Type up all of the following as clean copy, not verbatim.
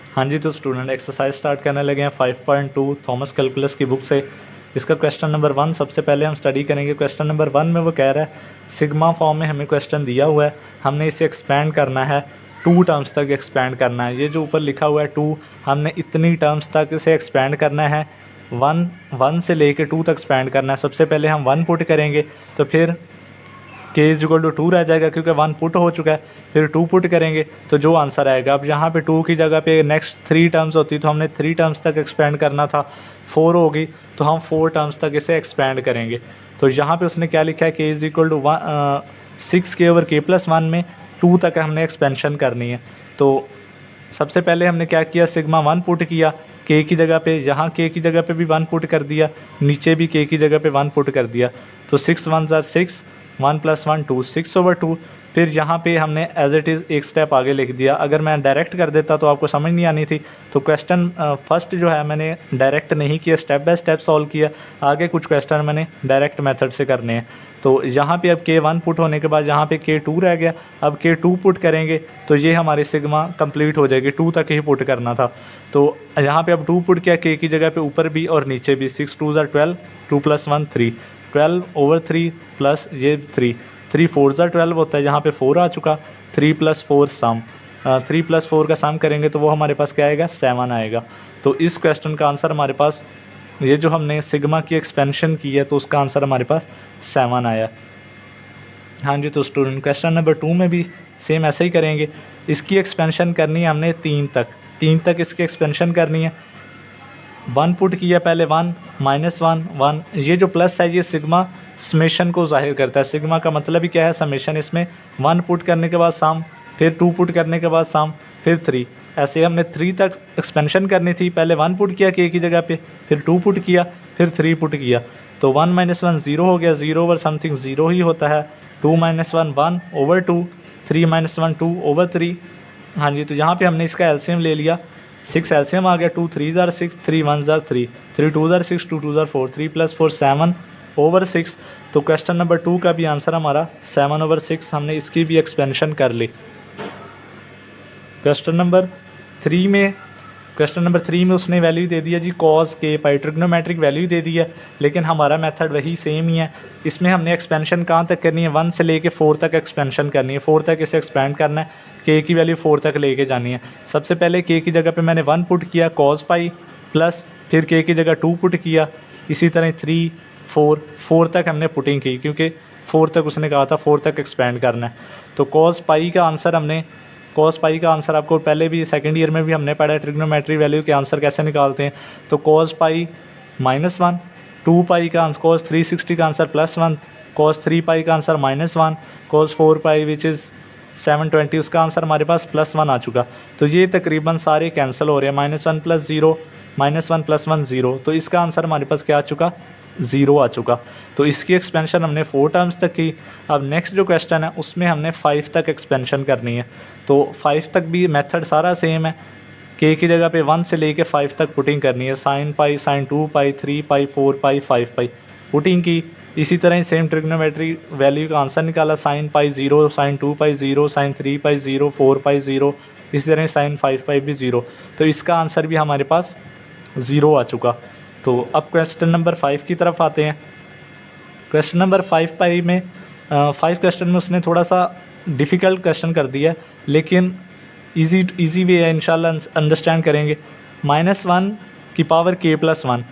हाँ जी, तो student exercise start करने लगे हैं 5.2 थॉमस कैलकुलस की बुक से। इसका क्वेश्चन नंबर 1 सबसे पहले हम स्टडी करेंगे। क्वेश्चन नंबर 1 में वो कह रहा है सिग्मा फॉर्म में हमें क्वेश्चन दिया हुआ है, हमने इसे एक्सपेंड करना है 2 टर्म्स तक एक्सपेंड करना है। ये जो ऊपर लिखा हुआ है 2, हमने इतनी टर्म्स तक इसे एक्सपेंड करना है, 1 से लेके 2 तक एक्सपेंड करना है। सबसे पहले हम 1 पुट करेंगे तो फिर k इज इक्वल टू 2 रह जाएगा क्योंकि 1 पुट हो चुका है। फिर 2 पुट करेंगे तो जो आंसर आएगा, अब यहाँ पे 2 की जगह पे नेक्स्ट 3 टर्म्स होती तो हमने 3 टर्म्स तक एक्सपेंड करना था, 4 होगी तो हम 4 टर्म्स तक इसे एक्सपेंड करेंगे। तो यहाँ पे उसने क्या लिखा है, k is equal to 6k/k+1 में 2 तक हमने एक्सपेंशन करनी है। तो सबसे पहले हमने क्या किया, सिग्मा 1 पुट किया k की जगह पे, यहाँ k की जगह पे भी 1 पुट कर दिया, नीचे भी k की जगह पे 1 पुट कर दिया। तो 6 1 ज़ा 6, 1 + 1 2, 6/2। फिर यहाँ पे हमने एज इट इज़ एक स्टेप आगे लिख दिया। अगर मैं डायरेक्ट कर देता तो आपको समझ नहीं आनी थी, तो क्वेश्चन फर्स्ट जो है मैंने डायरेक्ट नहीं किया, स्टेप बाय स्टेप सॉल्व किया। आगे कुछ क्वेश्चन मैंने डायरेक्ट मेथड से करने हैं। तो यहाँ पे अब k1 पुट होने के बाद यहाँ पे k2 रह गया। अब k2 पुट करेंगे तो ये हमारी सिग्मा कंप्लीट हो जाएगी, 2 तक ही पुट करना था। तो यहाँ पे अब 2 पुट किया, k की जगह पे ऊपर भी और नीचे भी। 6 2 ज़ा 12, 2 + 1 3, 12/3 प्लस ये 3 4 ज़ा 12 होता है, यहाँ पे 4 आ चुका। 3 + 4 सम, 3 + 4 का सम करेंगे तो वो हमारे पास क्या आएगा, 7 आएगा। तो इस क्वेश्चन का आंसर हमारे पास, ये जो हमने सिग्मा की एक्सपेंशन की है तो उसका आंसर हमारे पास 7 आया। हाँ जी, तो स्टूडेंट क्वेश्चन नंबर 2 में भी सेम ऐसे ही करेंगे। इसकी एक्सपेंशन करनी है हमने 3 तक इसकी एक्सपेंशन करनी है। 1 पुट किया पहले, 1 -1 1, ये जो प्लस है ये सिग्मा समेशन को जाहिर करता है। सिग्मा का मतलब ही क्या है, समेशन। इसमें 1 पुट करने के बाद सम, फिर 2 पुट करने के बाद सम, फिर 3। ऐसे हमने 3 तक एक्सपेंशन करनी थी। पहले 1 पुट किया k की जगह पे, फिर 2 पुट किया, फिर 3 पुट किया। तो 1 - 1 0 हो गया, 0/समथिंग 0 ही होता है। 2 - 1 1/2, 3 - 1 2/3। हाँ जी, तो यहाँ पे हमने इसका एलसीएम ले लिया। 6 एलसीएम आ गया, 2 3 ज़ा 6, 3 1 ज़ा 3, 3 2 ज़ा 6, 2 2 ज़ा 4, 3 + 4 7/6। तो क्वेश्चन नंबर 2 का भी आंसर हमारा 7/6। हमने इसकी भी एक्सपेंशन कर ली। क्वेश्चन नंबर 3 में उसने वैल्यू दे दिया जी cos k पाई, ट्रिग्नोमेट्रिक वैल्यू दे दी है, लेकिन हमारा मेथड वही सेम ही है। इसमें हमने एक्सपेंशन कहाँ तक करनी है, 1 से लेके 4 तक एक्सपेंशन करनी है। 4 तक इसे एक्सपेंड करना है, k की वैल्यू 4 तक लेके जानी है। सबसे पहले k की जगह पे मैंने 1 पुट किया cos पाई, प्लस फिर k की जगह 2 पुट किया। इसी तरह 3 4 तक हमने पुटिंग की, क्योंकि 4 तक उसने कहा था 4 तक एक्सपेंड करना है। तो cos पाई का आंसर आपको पहले भी सेकंड ईयर में भी हमने पढ़ा है, ट्रिग्नोमेट्री वैल्यू के आंसर कैसे निकालते हैं। तो cos पाई -1, 2 पाई का आंसर, cos 360 का आंसर +1, cos 3 पाई का answer -1, cos 4 pi which is 720, उसका आंसर हमारे पास +1 आ चुका। तो ये तकरीबन सारे कैंसिल हो रहे हैं, -1 + 0, -1 + 1 0। तो इसका आंसर हमारे पास क्या आ चुका, 0 आ चुका। तो इसकी एक्सपेंशन हमने 4 टर्म्स तक की। अब नेक्स्ट जो क्वेश्चन है उसमें हमने 5 तक एक्सपेंशन करनी है। तो 5 तक भी मेथड सारा सेम है, k की जगह पे 1 से लेके 5 तक पुटिंग करनी है। sin पाई, sin 2 पाई, 3 पाई, 4 पाई, 5 पाई पुटिंग की। इसी तरह ही सेम ट्रिग्नोमेट्री वैल्यू का आंसर निकाला, sin पाई 0, sin 2 पाई 0, sin 3 पाई 0, 4 पाई 0, इसी तरह sin 5 पाई भी 0। तो इसका आंसर भी हमारे पास 0 आ चुका। तो अब क्वेश्चन नंबर 5 की तरफ आते हैं। क्वेश्चन नंबर 5 पाई में 5 क्वेश्चन में उसने थोड़ा सा डिफ़िकल्ट क्वेश्चन कर दिया, लेकिन इजी वे है, इंशाल्लाह अंडरस्टैंड करेंगे। -1 की power k+1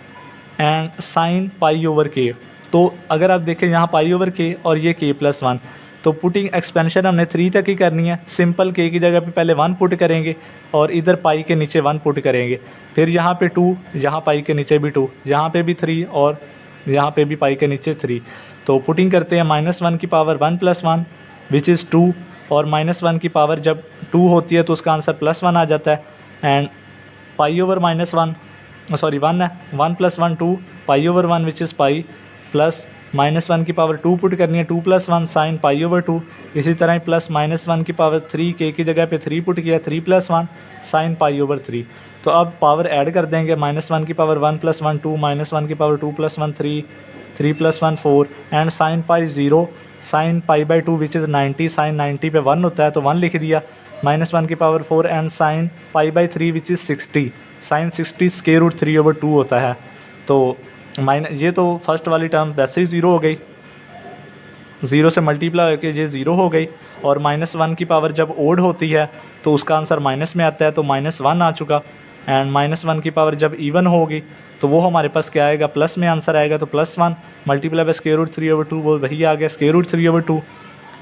and sin π/k। तो अगर आप देखें यहाँ π/k और ये k+1, तो पुटिंग एक्सपेंशन हमने 3 तक ही करनी है। सिंपल k की जगह पे पहले 1 पुट करेंगे और इधर पाई के नीचे 1 पुट करेंगे। फिर यहाँ पे 2, यहाँ पाई के नीचे भी 2, यहाँ पे भी 3 और यहाँ पे भी पाई के नीचे 3। तो पुटिंग करते हैं, -1 की पावर 1 + 1 विच इज़ 2, और -1 की पावर जब 2 होती है तो उसका आंसर +1 आ जाता है। एंड π/1 है, 1 + 1 2, π/1 विच इज़ पाई, प्लस -1 की पावर 2 पुट करनी है, 2 + 1 sin π/2। इसी तरह ही प्लस -1 की पावर 3, k की जगह पे 3 पुट किया, 3 + 1 sin π/3। तो अब पावर ऐड कर देंगे, -1 की पावर 1 + 1 2, -1 की power 2 + 1 3, 3 + 1 4 and sin π 0, sin π/2 which is 90, sin 90 पे 1 होता है तो 1 लिख दिया। -1 की power 4 and sine π/3 which is 60, sine 60 square root 3/2 होता है। तो ये तो फर्स्ट वाली टर्म वैसे ही ज़ीरो हो गई, ज़ीरो से मल्टीप्लाई होकर ये ज़ीरो हो गई। और -1 की पावर जब ओड होती है तो उसका आंसर माइनस में आता है, तो -1 आ चुका। एंड -1 की पावर जब इवन होगी तो वो हमारे पास क्या आएगा, प्लस में आंसर आएगा। तो +1 मल्टीप्लाई बाय स्क्वायर रूट 3/2 वो वही आ गया स्क्वायर रूट 3/2।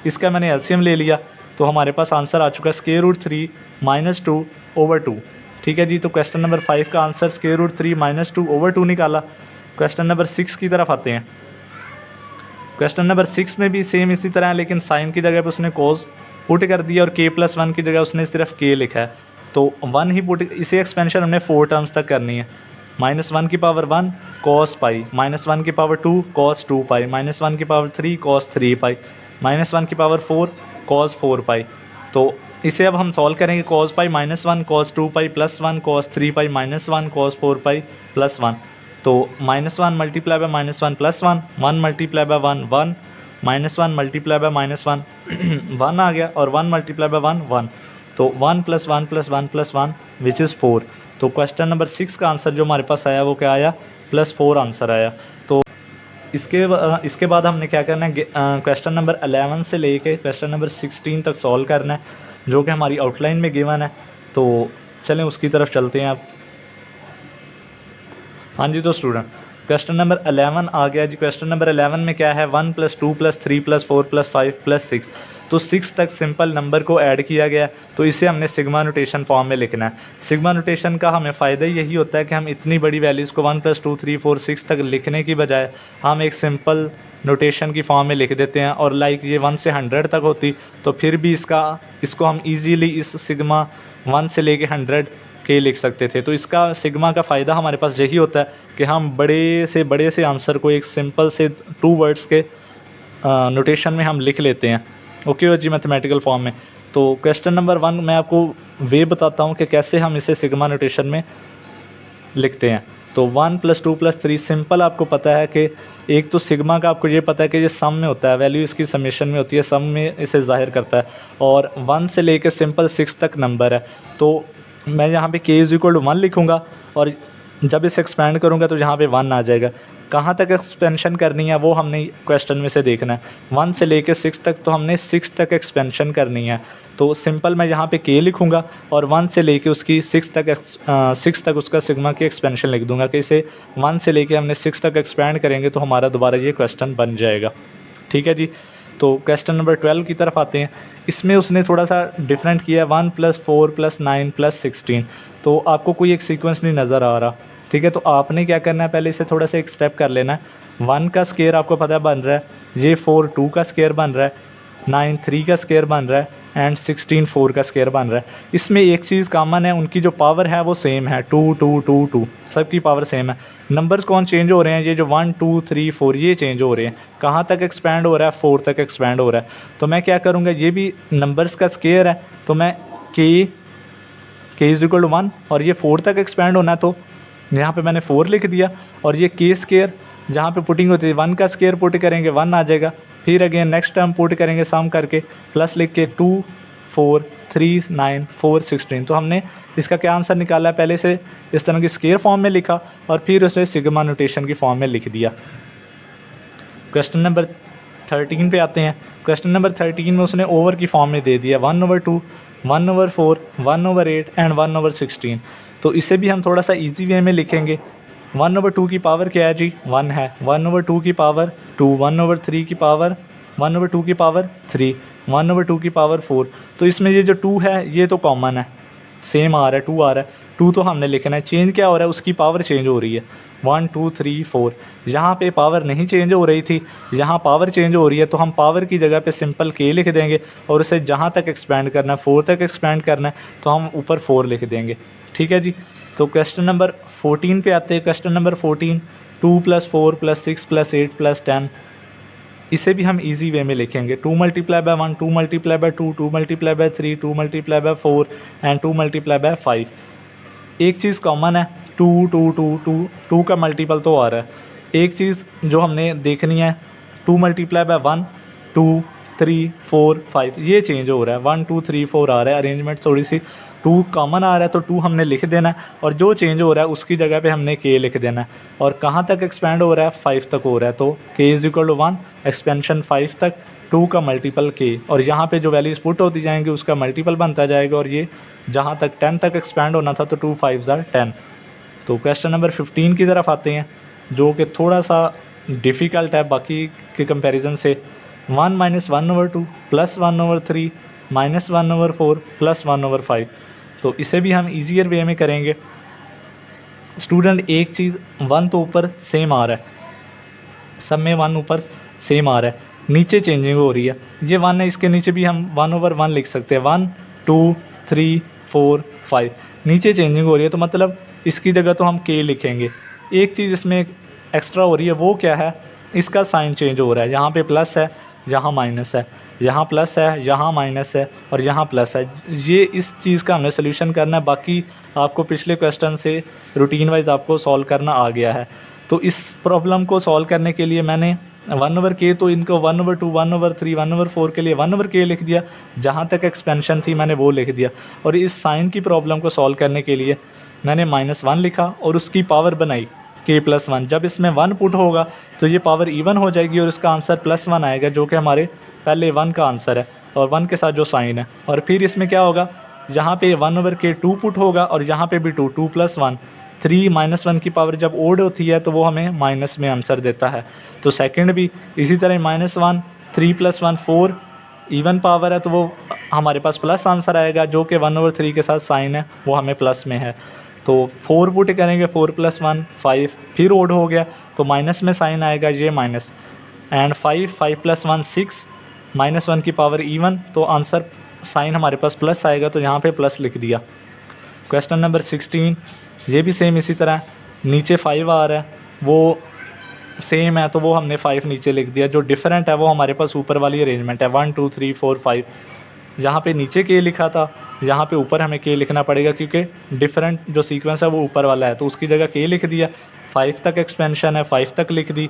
इसका मैंने एलसीएम ले लिया तो हमारे पास आंसर आ चुका स्क्वायर रूट 3 -2/2। ठीक है जी। तो क्वेश्चन नंबर 5 का आंसर स्क्वायर रूट 3 -2/2 निकाला। क्वेश्चन नंबर 6 की तरफ आते हैं। क्वेश्चन नंबर 6 में भी सेम इसी तरह है, लेकिन साइन की जगह पे उसने कोस पुट कर दिया और k+1 की जगह उसने सिर्फ k लिखा है। तो 1 ही पुट, इसे एक्सपेंशन हमने 4 टर्म्स तक करनी है। -1 की पावर 1 cos पाई, -1 की पावर 2 cos 2 पाई, -1 की पावर 3 cos 3 पाई, -1 की पावर 4 cos 4 पाई। तो इसे अब हम सॉल्व करेंगे। cos पाई -1 cos 2 पाई +1 cos 3 पाई -1 cos 4 पाई +1। तो -1 multiply by -1 +1, 1 multiply by 1 1, -1 multiply by -1 1 आ गया, और 1 मल्टीप्लाई बाय 1 1। तो 1 + 1 + 1 + 1 विच इज़ 4। तो क्वेश्चन नंबर 6 का आंसर जो हमारे पास आया वो क्या आया, +4 आंसर आया। तो इसके बाद हमने क्या करना है, क्वेश्चन नंबर 11 से लेके क्वेश्चन नंबर 16 तक सॉल्व करना है, जो कि हमारी आउटलाइन में गिवन है। तो चलें उसकी तरफ चलते हैं अब। हाँ जी, तो स्टूडेंट क्वेश्चन नंबर 11 आ गया जी। क्वेश्चन नंबर 11 में क्या है, 1 + 2 + 3 + 4 + 5 + 6। तो 6 तक सिंपल नंबर को ऐड किया गया, तो इसे हमने सिग्मा नोटेशन फॉर्म में लिखना है। सिग्मा नोटेशन का हमें फ़ायदा यही होता है कि हम इतनी बड़ी वैल्यूज़ को 1 + 2 3 4 6 तक लिखने की बजाय हम एक सिंपल नोटेशन की फॉर्म में लिख देते हैं। और लाइक ये 1 से 100 तक होती तो फिर भी इसको हम ईजीली इस सिग्मा 1 से लेके 100 के लिख सकते थे। तो इसका सिग्मा का फ़ायदा हमारे पास यही होता है कि हम बड़े से आंसर को एक सिंपल से 2 वर्ड्स के नोटेशन में हम लिख लेते हैं, ओके जी, मैथमेटिकल फॉर्म में। तो क्वेश्चन नंबर 1 मैं आपको वे बताता हूँ कि कैसे हम इसे सिग्मा नोटेशन में लिखते हैं। तो 1 + 2 + 3 सिंपल आपको पता है कि एक तो सिग्मा का आपको ये पता है कि ये सम में होता है, वैल्यू इसकी समेशन में होती है, सम में इसे ज़ाहिर करता है। और 1 से लेकर सिंपल 6 तक नंबर है। तो मैं यहाँ पे k = 1 लिखूँगा, और जब इसे एक्सपेंड करूँगा तो यहाँ पे 1 आ जाएगा। कहाँ तक एक्सपेंशन करनी है वो हमने क्वेश्चन में से देखना है। 1 से लेके 6 तक, तो हमने 6 तक एक्सपेंशन करनी है। तो सिंपल मैं यहाँ पे k लिखूँगा और 1 से लेके उसकी 6 तक उसका सिग्मा की एक्सपेंशन लिख दूँगा कि इसे 1 से लेके हमने 6 तक एक्सपेंड करेंगे तो हमारा दोबारा ये क्वेश्चन बन जाएगा। ठीक है जी। तो क्वेश्चन नंबर 12 की तरफ आते हैं। इसमें उसने थोड़ा सा डिफरेंट किया है, 1 + 4 + 9 + 16। तो आपको कोई एक सीक्वेंस नहीं नज़र आ रहा, ठीक है। तो आपने क्या करना है, पहले इसे थोड़ा सा एक स्टेप कर लेना है। 1 का स्क्वायर आपको पता बन रहा है, ये 4 2 का स्क्वायर बन रहा है, 9 3 का स्क्वायर बन रहा है, एंड 16 4 का स्क्वायर बन रहा है। इसमें एक चीज़ कॉमन है, उनकी जो पावर है वो सेम है, 2 2 2 2, सबकी पावर सेम है। नंबर्स कौन चेंज हो रहे हैं, ये जो 1 2 3 4 ये चेंज हो रहे हैं। कहाँ तक एक्सपैंड हो रहा है, 4 तक एक्सपैंड हो रहा है। तो मैं क्या करूँगा, ये भी नंबर्स का स्क्वायर है, तो मैं k = 1 और ये 4 तक एक्सपैंड होना है, तो यहाँ पे मैंने 4 लिख दिया। और ये k स्क्वायर जहाँ पे पुटिंग होती है, 1 का स्क्वायर पुट करेंगे 1 आ जाएगा। फिर अगेन नेक्स्ट टर्म पुट करेंगे सम करके, प्लस लिख के 2 4 3 9 4 16। तो हमने इसका क्या आंसर निकाला है, पहले से इस तरह की स्क्वायर फॉर्म में लिखा और फिर उसने सिग्मा नोटेशन की फॉर्म में लिख दिया। क्वेश्चन नंबर 13 पे आते हैं। क्वेश्चन नंबर 13 में उसने ओवर की फॉर्म में दे दिया, 1/2 1/4 1/8 एंड 1/16। तो इसे भी हम थोड़ा सा इजी वे में लिखेंगे। 1/2 की पावर क्या है जी, 1 है। 1/2 की पावर 2, 1/3 की पावर 1/2 की पावर 3, 1/2 की पावर 4। तो इसमें ये जो 2 है ये तो कॉमन है, सेम आ रहा है, 2 आ रहा है। 2 तो हमने लिखना है, चेंज क्या हो रहा है, उसकी पावर चेंज हो रही है, 1 2 3 4। यहाँ पे पावर नहीं चेंज हो रही थी, यहाँ पावर चेंज हो रही है, तो हम पावर की जगह पे सिंपल k लिख देंगे और उसे जहाँ तक एक्सपेंड करना है, 4 तक एक्सपेंड करना है, तो हम ऊपर 4 लिख देंगे। ठीक है जी। तो क्वेश्चन नंबर 14 पे आते हैं। Question number 14, 2 + 4 + 6 + 8 + 10। इसे भी हम इजी वे में लिखेंगे, 2 × 1 2 × 2 2 × 3 2 × 4 एंड 2 × 5। एक चीज़ कॉमन है, 2 2 2 2 2 का मल्टीपल तो आ रहा है। एक चीज़ जो हमने देखनी है, 2 × 1 2 3 4 5 ये चेंज हो रहा है, 1 2 3 4 आ रहा है, अरेंजमेंट थोड़ी सी 2 कॉमन आ रहा है तो 2 हमने लिख देना है, और जो चेंज हो रहा है उसकी जगह पे हमने k लिख देना है। और कहाँ तक एक्सपेंड हो रहा है, 5 तक हो रहा है, तो k is equal to 1 expansion 5 तक, 2 का मल्टीपल k, और यहाँ पे जो वैल्यूज़ पुट होती जाएंगी उसका मल्टीपल बनता जाएगा, और ये जहाँ तक 10 तक एक्सपेंड होना था तो 2 5s are 10। तो क्वेश्चन नंबर 15 की तरफ आते हैं, जो कि थोड़ा सा डिफ़िकल्ट है बाकी के कंपैरिजन से। 1 - 1/2 + 1/3 - 1/4 + 1/5। तो इसे भी हम ईजियर वे में करेंगे। स्टूडेंट एक चीज़ 1 तो ऊपर सेम आ रहा है, सब में 1 ऊपर सेम आ रहा है, नीचे चेंजिंग हो रही है, ये 1 है, इसके नीचे भी हम 1/1 लिख सकते हैं, 1 2 3 4 5, नीचे चेंजिंग हो रही है, तो मतलब इसकी जगह तो हम k लिखेंगे। एक चीज़ इसमें एक्स्ट्रा हो रही है, वो क्या है, इसका साइन चेंज हो रहा है, यहाँ पे प्लस है, यहाँ माइनस है, यहाँ प्लस है, यहाँ माइनस है, और यहाँ प्लस है। ये इस चीज़ का हमने सोल्यूशन करना है, बाकी आपको पिछले क्वेश्चन से रूटीन वाइज आपको सॉल्व करना आ गया है। तो इस प्रॉब्लम को सॉल्व करने के लिए मैंने 1/k, तो इनको 1/2 1/3 1/4 के लिए 1/k लिख दिया, जहाँ तक एक्सपेंशन थी मैंने वो लिख दिया। और इस साइन की प्रॉब्लम को सॉल्व करने के लिए मैंने -1 लिखा और उसकी पावर बनाई k+1। जब इसमें 1 पुट होगा तो ये पावर इवन हो जाएगी और इसका आंसर +1 आएगा, जो कि हमारे पहले 1 का आंसर है, और 1 के साथ जो साइन है। और फिर इसमें क्या होगा, यहाँ पे 1/k 2 पुट होगा, और यहाँ पे भी 2 2 + 1 3 -1 की पावर जब ओड होती है तो वो हमें माइनस में आंसर देता है। तो सेकंड भी इसी तरह -1 3 + 1 4 इवन पावर है, तो वो हमारे पास प्लस आंसर आएगा, जो कि 1/3 के साथ साइन है वो हमें प्लस में है। तो 4 पुट करेंगे, 4 + 1 5, फिर ओड हो गया तो माइनस में साइन आएगा, ये माइनस, एंड 5 + 1 6 -1 की पावर इवन, तो आंसर साइन हमारे पास प्लस आएगा, तो यहाँ पे प्लस लिख दिया। क्वेश्चन नंबर 16, ये भी सेम इसी तरह, नीचे 5 आ रहा है, वो सेम है तो वो हमने 5 नीचे लिख दिया, जो डिफरेंट है वो हमारे पास ऊपर वाली अरेंजमेंट है, 1 2 3 4 5। जहाँ पे नीचे k लिखा था यहाँ पे ऊपर हमें k लिखना पड़ेगा, क्योंकि डिफरेंट जो सीक्वेंस है वो ऊपर वाला है, तो उसकी जगह k लिख दिया। 5 तक एक्सपेंशन है, 5 तक लिख दी।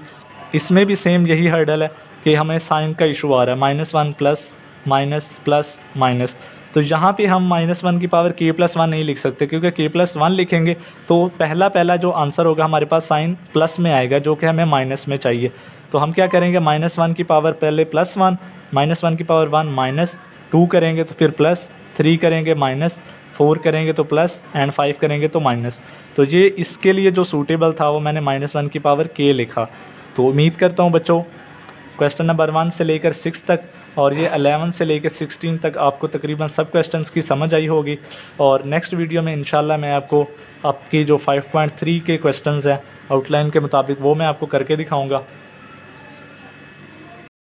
इसमें भी सेम यही हर्डल है कि हमें साइन का इशू आ रहा है, -1 प्लस माइनस प्लस माइनस, तो यहाँ पे हम -1 की पावर k+1 नहीं लिख सकते, क्योंकि k+1 लिखेंगे तो पहला जो आंसर होगा हमारे पास साइन प्लस में आएगा, जो कि हमें माइनस में चाहिए। तो हम क्या करेंगे, -1 की पावर पहले +1, -1 की पावर 1 -2 करेंगे तो फिर +3 करेंगे, -4 करेंगे तो प्लस, एंड 5 करेंगे तो माइनस। तो ये इसके लिए जो सूटेबल था वो मैंने -1 की पावर k लिखा। तो उम्मीद करता हूँ बच्चों क्वेश्चन नंबर 1 से लेकर 6 तक और ये 11 से लेकर 16 तक आपको तकरीबन सब क्वेश्चंस की समझ आई होगी। और नेक्स्ट वीडियो में इंशाल्लाह मैं आपकी जो 5.3 के क्वेश्चंस हैं आउटलाइन के मुताबिक वो मैं आपको करके दिखाऊंगा।